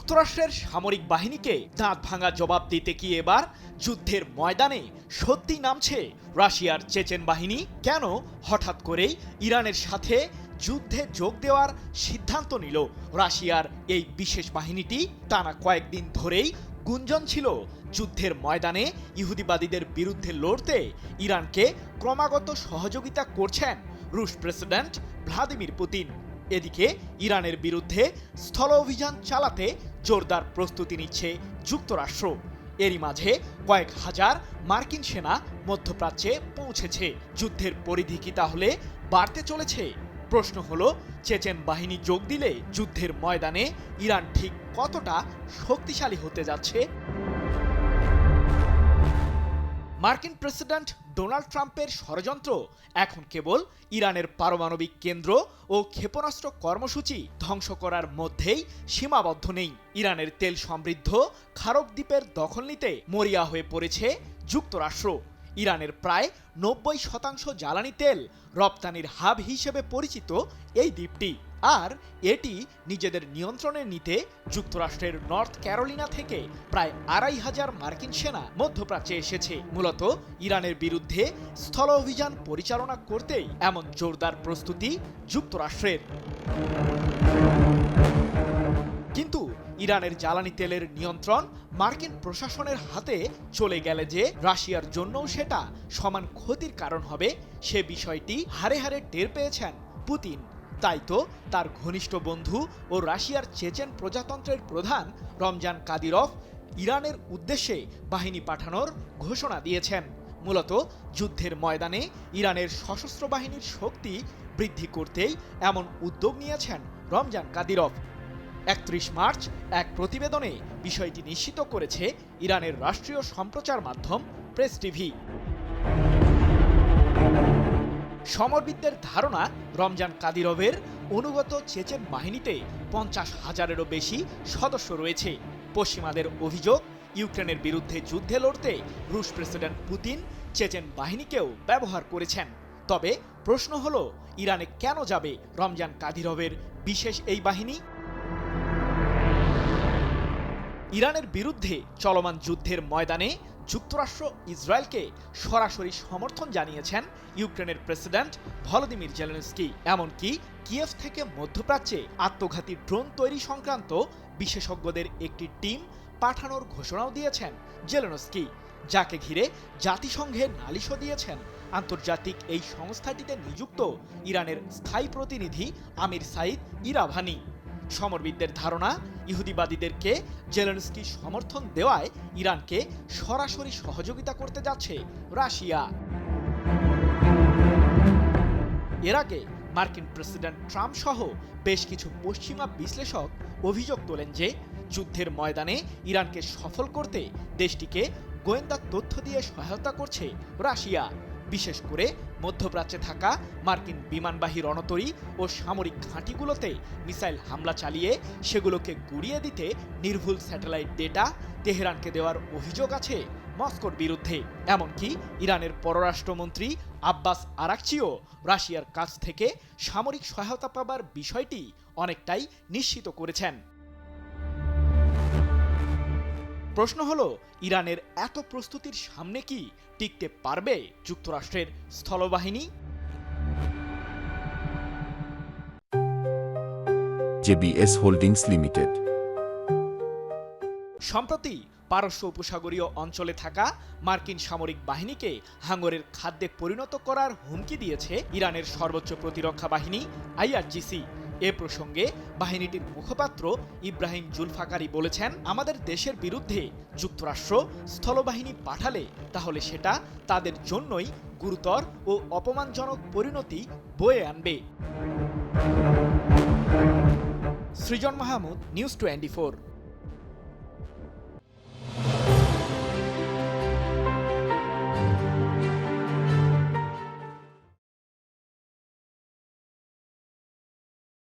যুক্তরাষ্ট্রের সামরিক বাহিনীকে দাঁত ভাঙা জবাব দিতে কি এবার যুদ্ধের ময়দানে সত্যি নামছে রাশিয়ার চেচেন বাহিনী? কেন হঠাৎ করেই ইরানের সাথে যুদ্ধে যোগ দেওয়ার সিদ্ধান্ত নিল রাশিয়ার এই বিশেষ বাহিনীটি? টানা কয়েকদিন ধরেই গুঞ্জন ছিল যুদ্ধের ময়দানে ইহুদিবাদীদের বিরুদ্ধে লড়তে ইরানকে ক্রমাগত সহযোগিতা করছেন রুশ প্রেসিডেন্ট ভ্লাদিমির পুতিন। এদিকে ইরানের বিরুদ্ধে স্থল অভিযান চালাতে জোরদার প্রস্তুতি নিচ্ছে যুক্তরাষ্ট্র। এরই মাঝে কয়েক হাজার মার্কিন সেনা মধ্যপ্রাচ্যে পৌঁছেছে। যুদ্ধের পরিধি কি তাহলে বাড়তে চলেছে? প্রশ্ন হলো, চেচেন বাহিনী যোগ দিলে যুদ্ধের ময়দানে ইরান ঠিক কতটা শক্তিশালী হতে যাচ্ছে? মার্কিন প্রেসিডেন্ট ডোনাল্ড ট্রাম্পের ষড়যন্ত্র এখন কেবল ইরানের পারমাণবিক কেন্দ্র ও ক্ষেপণাস্ত্র কর্মসূচি ধ্বংস করার মধ্যেই সীমাবদ্ধ নেই। ইরানের তেল সমৃদ্ধ খারক দ্বীপের দখল নিতে মরিয়া হয়ে পড়েছে যুক্তরাষ্ট্র। ইরানের প্রায় 90% জ্বালানি তেল রপ্তানির হাব হিসেবে পরিচিত এই দ্বীপটি। আর এটি নিজেদের নিয়ন্ত্রণে নিতে যুক্তরাষ্ট্রের নর্থ ক্যারোলিনা থেকে প্রায় 2500 মার্কিন সেনা মধ্যপ্রাচ্যে এসেছে। মূলত ইরানের বিরুদ্ধে স্থল অভিযান পরিচালনা করতেই এমন জোরদার প্রস্তুতি যুক্তরাষ্ট্রের। কিন্তু ইরানের জ্বালানি তেলের নিয়ন্ত্রণ মার্কিন প্রশাসনের হাতে চলে গেলে যে রাশিয়ার জন্যও সেটা সমান ক্ষতির কারণ হবে, সে বিষয়টি হাড়ে হাড়ে টের পেয়েছেন পুতিন। তাই তো তার ঘনিষ্ঠ বন্ধু ও রাশিয়ার চেচেন প্রজাতন্ত্রের প্রধান রমজান কাদিরভ ইরানের উদ্দেশ্যে বাহিনী পাঠানোর ঘোষণা দিয়েছেন। মূলত যুদ্ধের ময়দানে ইরানের সশস্ত্র বাহিনীর শক্তি বৃদ্ধি করতেই এমন উদ্যোগ নিয়েছেন রমজান কাদিরভ। 31 মার্চ এক প্রতিবেদনে বিষয়টি নিশ্চিত করেছে ইরানের রাষ্ট্রীয় সম্প্রচার মাধ্যম প্রেস টিভি। সমরবিদদের ধারণা, রমজান কাদিরভের অনুগত চেচেন বাহিনীতে 50,000-এরও বেশি সদস্য রয়েছে। পশ্চিমাদের অভিযোগ, ইউক্রেনের বিরুদ্ধে যুদ্ধে লড়তে রুশ প্রেসিডেন্ট পুতিন চেচেন বাহিনীকেও ব্যবহার করেছেন। তবে প্রশ্ন হলো, ইরানে কেন যাবে রমজান কাদিরভের বিশেষ এই বাহিনী? ইরানের বিরুদ্ধে চলমান যুদ্ধের ময়দানে যুক্তরাষ্ট্র ইসরায়েলকে সরাসরি সমর্থন জানিয়েছেন ইউক্রেনের প্রেসিডেন্ট ভলোদিমির জেলেনস্কি। এমনকি কিয়েভ থেকে মধ্যপ্রাচ্যে আত্মঘাতী ড্রোন তৈরি সংক্রান্ত বিশেষজ্ঞদের একটি টিম পাঠানোর ঘোষণাও দিয়েছেন জেলেনস্কি, যাকে ঘিরে জাতিসংঘে নালিশও দিয়েছেন আন্তর্জাতিক এই সংস্থাটিতে নিযুক্ত ইরানের স্থায়ী প্রতিনিধি আমির সাইদ ইরাভানি। সমরবিদদের ধারণা, ইহুদিবাদীদেরকে জেলেনস্কি সমর্থন দেওয়ায় ইরানকে সরাসরি সহযোগিতা করতে যাচ্ছে রাশিয়া। এর আগে মার্কিন প্রেসিডেন্ট ট্রাম্প সহ বেশ কিছু পশ্চিমা বিশ্লেষক অভিযোগ তোলেন যে যুদ্ধের ময়দানে ইরানকে সফল করতে দেশটিকে গোয়েন্দা তথ্য দিয়ে সহায়তা করছে রাশিয়া। বিশেষ করে মধ্যপ্রাচ্যে থাকা মার্কিন বিমানবাহী রণতরী ও সামরিক ঘাঁটিগুলোতে মিসাইল হামলা চালিয়ে সেগুলোকে গুড়িয়ে দিতে নির্ভুল স্যাটেলাইট ডেটা তেহরানকে দেওয়ার অভিযোগ আছে মস্কোর বিরুদ্ধে। এমনকি ইরানের পররাষ্ট্রমন্ত্রী আব্বাস আরাকচিও রাশিয়ার কাছ থেকে সামরিক সহায়তা পাবার বিষয়টি অনেকটাই নিশ্চিত করেছেন। প্রশ্ন হলো, ইরানের এত প্রস্তুতির সামনে কি টিকতে পারবে যুক্তরাষ্ট্রের স্থলবাহিনী? JBS holdings limited. সম্প্রতি পারস্য উপসাগরীয় অঞ্চলে থাকা মার্কিন সামরিক বাহিনীকে হাঙ্গরের খাদ্যে পরিণত করার হুমকি দিয়েছে ইরানের সর্বোচ্চ প্রতিরক্ষা বাহিনী IRGC। এ প্রসঙ্গে বাহিনীটির মুখপাত্র ইব্রাহিম জুলফাকারি বলেছেন, আমাদের দেশের বিরুদ্ধে যুক্তরাষ্ট্র স্থলবাহিনী পাঠালে তাহলে সেটা তাদের জন্যই গুরুতর ও অপমানজনক পরিণতি বয়ে আনবে। সৃজন মাহমুদ, নিউজ 24।